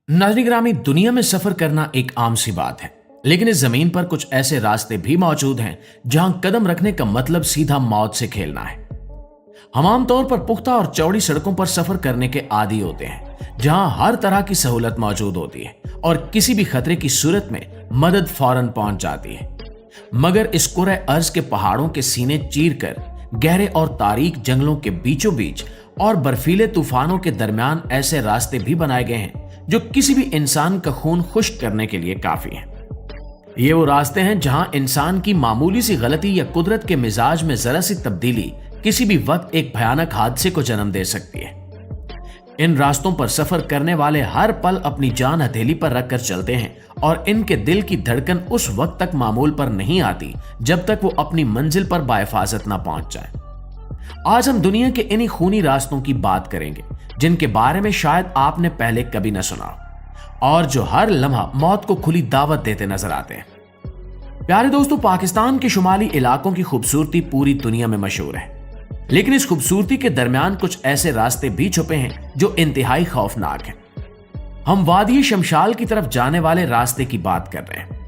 नाज़रीन गिरामी, दुनिया में सफर करना एक आम सी बात है, लेकिन इस जमीन पर कुछ ऐसे रास्ते भी मौजूद हैं जहां कदम रखने का मतलब सीधा मौत से खेलना है। हम आमतौर पर पुख्ता और चौड़ी सड़कों पर सफर करने के आदी होते हैं, जहां हर तरह की सहूलत मौजूद होती है और किसी भी खतरे की सूरत में मदद फौरन पहुंच जाती है। मगर इस कुरे अर्ज के पहाड़ों के सीने चीर कर गहरे और तारीक जंगलों के बीचों बीच और बर्फीले तूफानों के दरमियान ऐसे रास्ते भी बनाए गए हैं जो किसी भी इंसान का खून खुश्क करने के लिए काफी हैं। ये वो रास्ते हैं जहां इंसान की मामूली सी गलती या कुदरत के मिजाज में जरा सी तब्दीली किसी भी वक्त एक भयानक हादसे को जन्म दे सकती है। इन रास्तों पर सफर करने वाले हर पल अपनी जान हथेली पर रखकर चलते हैं और इनके दिल की धड़कन उस वक्त तक मामूल पर नहीं आती जब तक वो अपनी मंजिल पर बाहिफाजत ना पहुंच जाए। आज हम दुनिया के इन्हीं खूनी रास्तों की बात करेंगे जिनके बारे में शायद आपने पहले कभी न सुना और जो हर लम्हा मौत को खुली दावत देते नजर आते हैं। प्यारे दोस्तों, पाकिस्तान के शुमाली इलाकों की खूबसूरती पूरी दुनिया में मशहूर है, लेकिन इस खूबसूरती के दरमियान कुछ ऐसे रास्ते भी छुपे हैं जो इंतहाई खौफनाक हैं। हम वादी शमशाल की तरफ जाने वाले रास्ते की बात कर रहे हैं।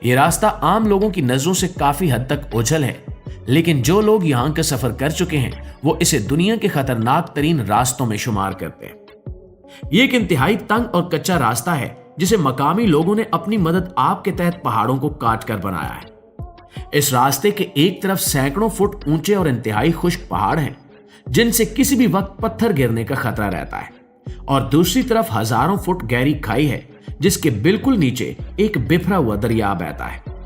यह रास्ता आम लोगों की नजरों से काफी हद तक ओझल है, लेकिन जो लोग यहां का सफर कर चुके हैं वो इसे दुनिया के खतरनाक तरीन रास्तों में शुमार करते हैं। ये एक इंतहाई तंग और कच्चा रास्ता है जिसे मकामी लोगों ने अपनी मदद आप के तहत पहाड़ों को काट कर बनाया है। इस रास्ते के एक तरफ सैकड़ों फुट ऊंचे और इंतहाई खुश्क पहाड़ हैं जिनसे किसी भी वक्त पत्थर गिरने का खतरा रहता है, और दूसरी तरफ हजारों फुट गहरी खाई है जिसके बिल्कुल नीचे एक बिफरा हुआ दरिया बहता है।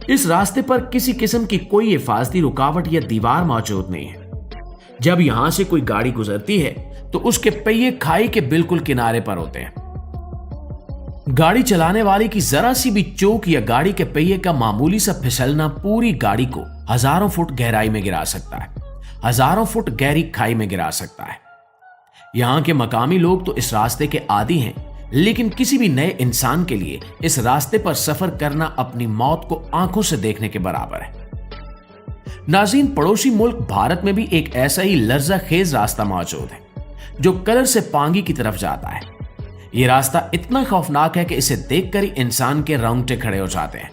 इस रास्ते पर किसी किस्म की कोई हिफाजती रुकावट या दीवार मौजूद नहीं है। जब यहां से कोई गाड़ी गुजरती है तो उसके पहिए खाई के बिल्कुल किनारे पर होते हैं। गाड़ी चलाने वाले की जरा सी भी चूक या गाड़ी के पहिए का मामूली सा फिसलना पूरी गाड़ी को हजारों फुट गहराई में गिरा सकता है, हजारों फुट गहरी खाई में गिरा सकता है। यहां के मकामी लोग तो इस रास्ते के आदी हैं, लेकिन किसी भी नए इंसान के लिए इस रास्ते पर सफर करना अपनी मौत को आंखों से देखने के बराबर है। नाज़रीन, पड़ोसी मुल्क भारत में भी एक ऐसा ही लर्जा खेज रास्ता मौजूद है जो कलर से पांगी की तरफ जाता है। यह रास्ता इतना खौफनाक है कि इसे देखकर ही इंसान के रोंगटे खड़े हो जाते हैं।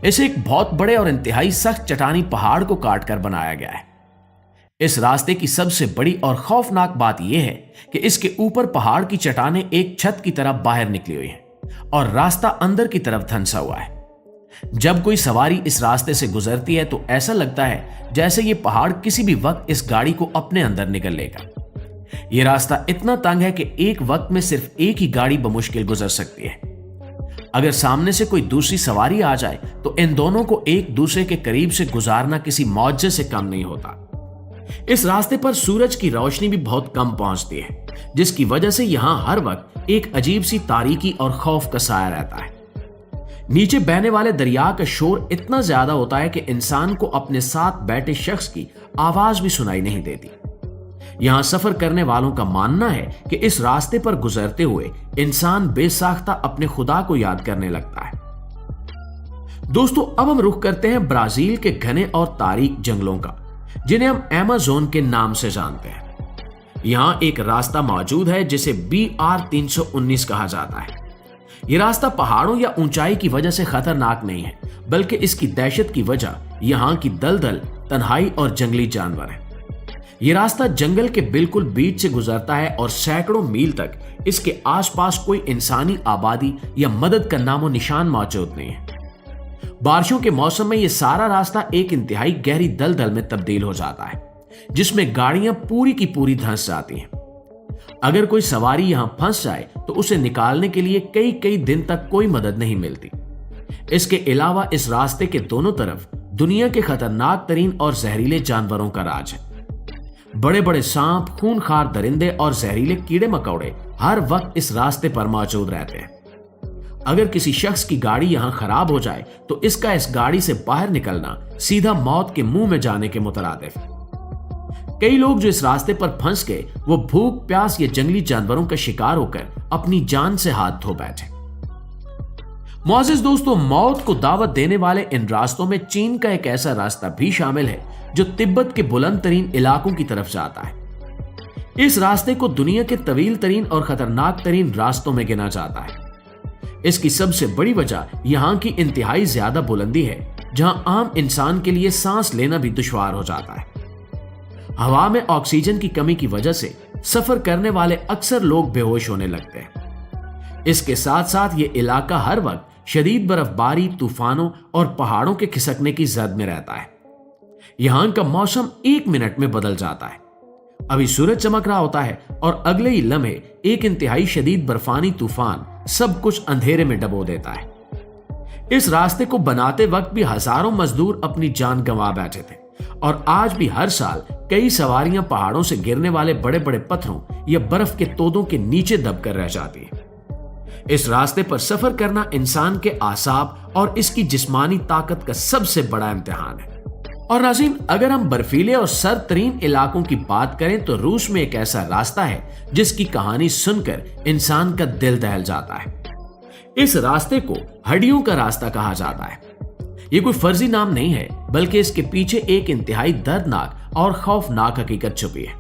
इसे एक बहुत बड़े और इंतहाई सख्त चट्टानी पहाड़ को काटकर बनाया गया है। इस रास्ते की सबसे बड़ी और खौफनाक बात यह है कि इसके ऊपर पहाड़ की चट्टानें एक छत की तरफ बाहर निकली हुई हैं और रास्ता अंदर की तरफ धंसा हुआ है। जब कोई सवारी इस रास्ते से गुजरती है तो ऐसा लगता है जैसे ये पहाड़ किसी भी वक्त इस गाड़ी को अपने अंदर निगल लेगा। यह रास्ता इतना तंग है कि एक वक्त में सिर्फ एक ही गाड़ी बमुश्किल गुजर सकती है। अगर सामने से कोई दूसरी सवारी आ जाए तो इन दोनों को एक दूसरे के करीब से गुजारना किसी मौजे से कम नहीं होता। इस रास्ते पर सूरज की रोशनी भी बहुत कम पहुंचती है, जिसकी वजह से यहां हर वक्त एक अजीब सी तारीकी और खौफ का साया रहता है। नीचे बहने वाले दरिया का शोर इतना ज्यादा होता है कि इंसान को अपने साथ बैठे शख्स की आवाज भी सुनाई नहीं देती। यहां सफर करने वालों का मानना है कि इस रास्ते पर गुजरते हुए इंसान बेसाख्ता अपने खुदा को याद करने लगता है। दोस्तों, अब हम रुख करते हैं ब्राजील के घने और तारीक जंगलों का, जिन्हें हम अमेज़न के नाम से जानते हैं। यहां एक रास्ता मौजूद है जिसे BR 319 कहा जाता है। यह रास्ता पहाड़ों या ऊंचाई की वजह से खतरनाक नहीं है, बल्कि इसकी दहशत की वजह यहां की दलदल, तन्हाई और जंगली जानवर है। यह रास्ता जंगल के बिल्कुल बीच से गुजरता है और सैकड़ों मील तक इसके आसपास कोई इंसानी आबादी या मदद का नामो निशान मौजूद नहीं है। बारिशों के मौसम में यह सारा रास्ता एक इंतहाई गहरी दलदल में तब्दील हो जाता है, जिसमें गाड़ियां पूरी की पूरी धंस जाती हैं। अगर कोई सवारी यहां फंस जाए तो उसे निकालने के लिए कई कई दिन तक कोई मदद नहीं मिलती। इसके अलावा इस रास्ते के दोनों तरफ दुनिया के खतरनाक तरीन और जहरीले जानवरों का राज है। बड़े बड़े सांप, खूनखार दरिंदे और जहरीले कीड़े मकोड़े हर वक्त इस रास्ते पर मौजूद रहते हैं। अगर किसी शख्स की गाड़ी यहां खराब हो जाए तो इसका इस गाड़ी से बाहर निकलना सीधा मौत के मुंह में जाने के मुतरादिफ है। कई लोग जो इस रास्ते पर फंस गए वो भूख, प्यास या जंगली जानवरों का शिकार होकर अपनी जान से हाथ धो बैठे। मुअज़्ज़िज़ दोस्तों, मौत को दावत देने वाले इन रास्तों में चीन का एक ऐसा रास्ता भी शामिल है जो तिब्बत के बुलंद तरीन इलाकों की तरफ जाता है। इस रास्ते को दुनिया के तवील तरीन और खतरनाक तरीन रास्तों में गिना जाता है। इसकी सबसे बड़ी वजह यहां की इंतहाई ज्यादा बुलंदी है, जहां आम इंसान के लिए सांस लेना भी दुश्वार हो जाता है। हवा में ऑक्सीजन की कमी की वजह से सफर करने वाले अक्सर लोग बेहोश होने लगते हैं। इसके साथ साथ ये इलाका हर वक्त शदीद बर्फबारी, तूफानों और पहाड़ों के खिसकने की जद में रहता है। यहां का मौसम 1 मिनट में बदल जाता है। अभी सूरज चमक रहा होता है और अगले ही लम्हे एक इंतहाई शदीद बर्फानी तूफान सब कुछ अंधेरे में डबो देता है। इस रास्ते को बनाते वक्त भी हजारों मजदूर अपनी जान गंवा बैठे थे और आज भी हर साल कई सवारियां पहाड़ों से गिरने वाले बड़े बड़े पत्थरों या बर्फ के तोदों के नीचे दबकर रह जाती है। इस रास्ते पर सफर करना इंसान के आसाब और इसकी जिस्मानी ताकत का सबसे बड़ा इम्तिहान है। और नाज़रीन, अगर हम बर्फीले और सर्द तरीन इलाकों की बात करें तो रूस में एक ऐसा रास्ता है जिसकी कहानी सुनकर इंसान का दिल दहल जाता है। इस रास्ते को हड्डियों का रास्ता कहा जाता है। ये कोई फर्जी नाम नहीं है, बल्कि इसके पीछे एक इंतहाई दर्दनाक और खौफनाक हकीकत छुपी है।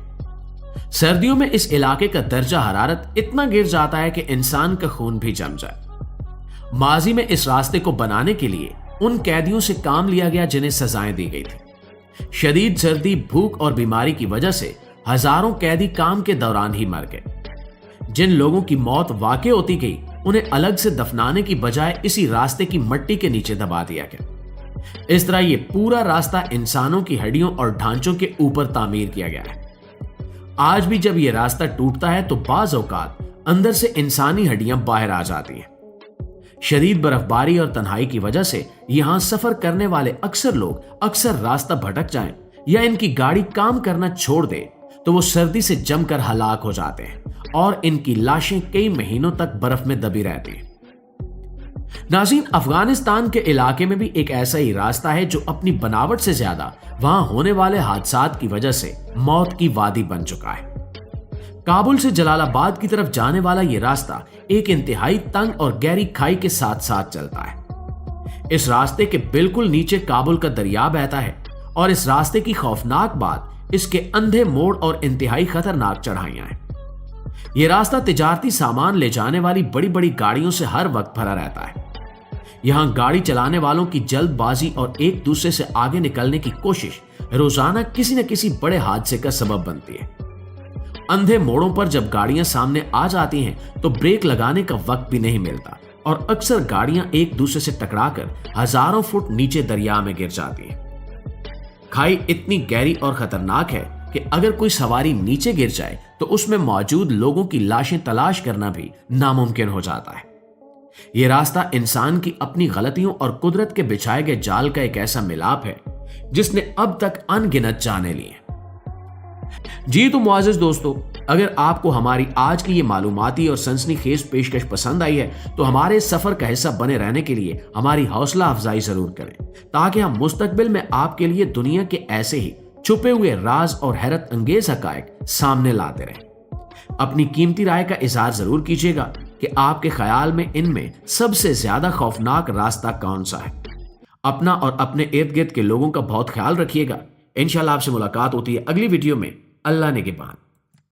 सर्दियों में इस इलाके का दर्जा हरारत इतना गिर जाता है कि इंसान का खून भी जम जाए। माजी में इस रास्ते को बनाने के लिए उन कैदियों से काम लिया गया जिन्हें सजाएं दी गई थी। शदीद सर्दी, भूख और बीमारी की वजह से हजारों कैदी काम के दौरान ही मर गए। जिन लोगों की मौत वाकई होती गई, उन्हें अलग से दफनाने की बजाय इसी रास्ते की मट्टी के नीचे दबा दिया गया। इस तरह ये पूरा रास्ता इंसानों की हड्डियों और ढांचों के ऊपर तामीर किया गया है। आज भी जब यह रास्ता टूटता है तो बाज औकात अंदर से इंसानी हड्डियां बाहर आ जाती हैं। शदीद बर्फबारी और तन्हाई की वजह से यहां सफर करने वाले अक्सर लोग रास्ता भटक जाएं या इनकी गाड़ी काम करना छोड़ दे तो वो सर्दी से जमकर हलाक हो जाते हैं और इनकी लाशें कई महीनों तक बर्फ में दबी रहती हैं। नाज़रीन, अफगानिस्तान के इलाके में भी एक ऐसा ही रास्ता है जो अपनी बनावट से ज्यादा वहां होने वाले हादसात की वजह से मौत की वादी बन चुका है। काबुल से जलालाबाद की तरफ जाने वाला यह रास्ता एक इंतहाई तंग और गहरी खाई के साथ साथ चलता है। इस रास्ते के बिल्कुल नीचे काबुल का दरिया बहता है और इस रास्ते की खौफनाक बात इसके अंधे मोड़ और इंतहाई खतरनाक चढ़ाइयां हैं। यह रास्ता तिजारती सामान ले जाने वाली बड़ी बड़ी गाड़ियों से हर वक्त भरा रहता है। यहां गाड़ी चलाने वालों की जल्दबाजी और एक दूसरे से आगे निकलने की कोशिश रोजाना किसी न किसी बड़े हादसे का सबब बनती है। अंधे मोड़ों पर जब गाड़ियां सामने आ जाती हैं तो ब्रेक लगाने का वक्त भी नहीं मिलता और अक्सर गाड़ियां एक दूसरे से टकराकर हजारों फुट नीचे दरिया में गिर जाती हैं। खाई इतनी गहरी और खतरनाक है कि अगर कोई सवारी नीचे गिर जाए तो उसमें मौजूद लोगों की लाशें तलाश करना भी नामुमकिन हो जाता है। यह रास्ता इंसान की अपनी गलतियों और कुदरत के बिछाए गए जाल का एक ऐसा मिलाप है जिसने अब तक अनगिनत जाने लिए। जी तो मुआज़िज़ दोस्तों, अगर आपको हमारी आज की ये मालूमाती और सनसनीखेज पेशकश पसंद आई है तो हमारे सफर का हिस्सा बने रहने के लिए हमारी हौसला अफजाई जरूर करें, ताकि हम मुस्तकबिल में आपके लिए दुनिया के ऐसे ही छुपे हुए राज और हैरत अंगेज हकायक सामने लाते रहें। अपनी कीमती राय का इजहार जरूर कीजिएगा कि आपके ख्याल में इनमें सबसे ज्यादा खौफनाक रास्ता कौन सा है। अपना और अपने इर्द गिर्द के लोगों का बहुत ख्याल रखिएगा। इंशाल्लाह आपसे मुलाकात होती है अगली वीडियो में। अल्लाह निगहबान।